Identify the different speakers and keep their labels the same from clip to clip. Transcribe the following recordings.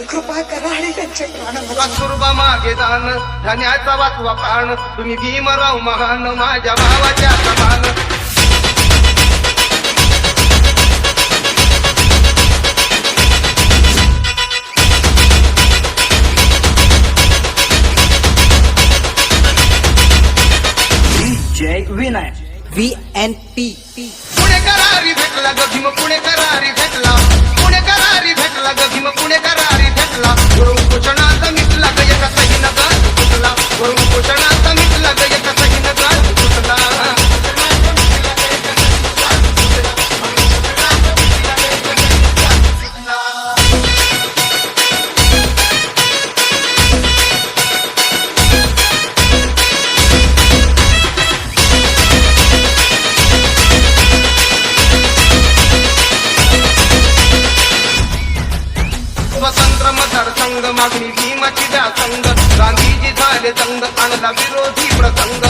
Speaker 1: कृपा करा आणि त्यांचे प्राण वाचवा.
Speaker 2: कस्तुरबा मागे दान धन्याचा वाचवा प्राण तुम्ही भीमराव महान माझ्या भावाच्या समान.
Speaker 3: जय विनायक VNP.
Speaker 2: पुणे करारी भेटला ग भीम पुणे करारी भेटला पुणे करारी भेटला ग भीम पुणे करारी भेटला. गुरु पोषणाचा मिटला ग एका सहीन गाज तुटला गुरु पोषणाचा मिटला ग एका सहीन गाज तुटला. स्वतंत्र मतदारसंघ मागणी भीमाची द्या संघ गांधीजी झाले दंग आणला विरोधी प्रसंग.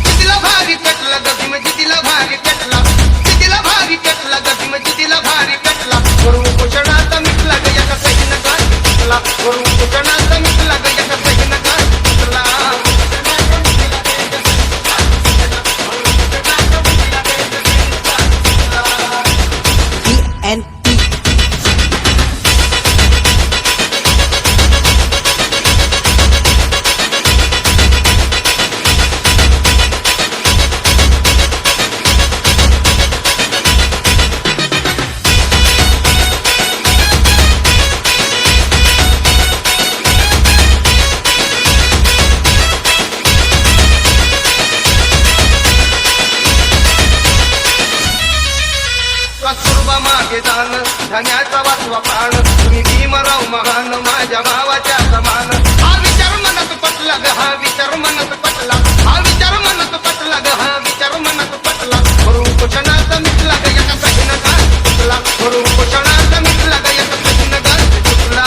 Speaker 2: जितीला भारी पेटला ग भीम जितीला भारी पेटला जितीला भारी पेटला ग भीम जितीला भारी पेटला. गुरु पोषणाचा मिटला ग एका सहीन गाज तुटला गुरु पोषणाचा मिटला ग एका सहीन गाज तुटला.
Speaker 3: VNP.
Speaker 2: कस्तुरबा मागे दान धन्याचा वाचवा प्राण तुम्ही भीमराव महान माझ्या भावाच्या समान. हा विचार मनात पटला ग हा विचार मनात पटला हा विचार मनात पटला ग हा विचार मनात पटला. गुरु पोषणाचा मिटला ग एका सहीन गाज तुटला गुरु पोषणाचा मिटला ग एका सहीन गाज तुटला.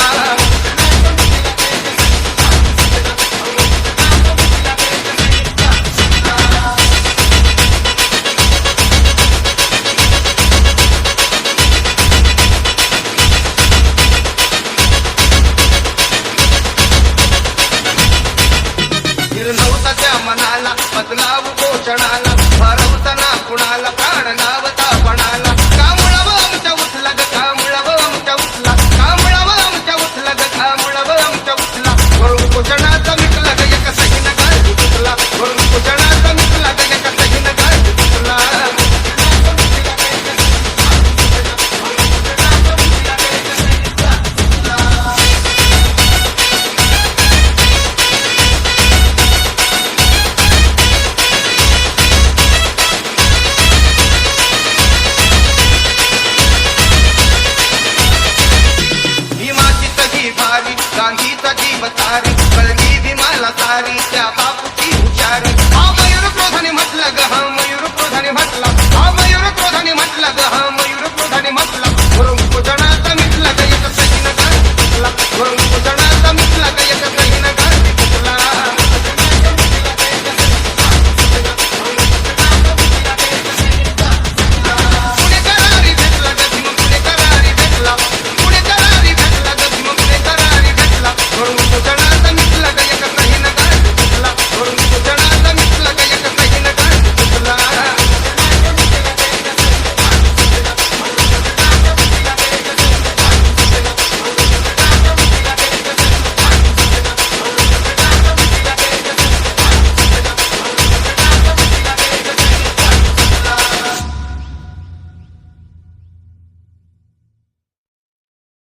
Speaker 2: निर्नवता त्या मनाला बदलाव पोषणाला भरवता ना कुणाला प्राण लावता पणाला.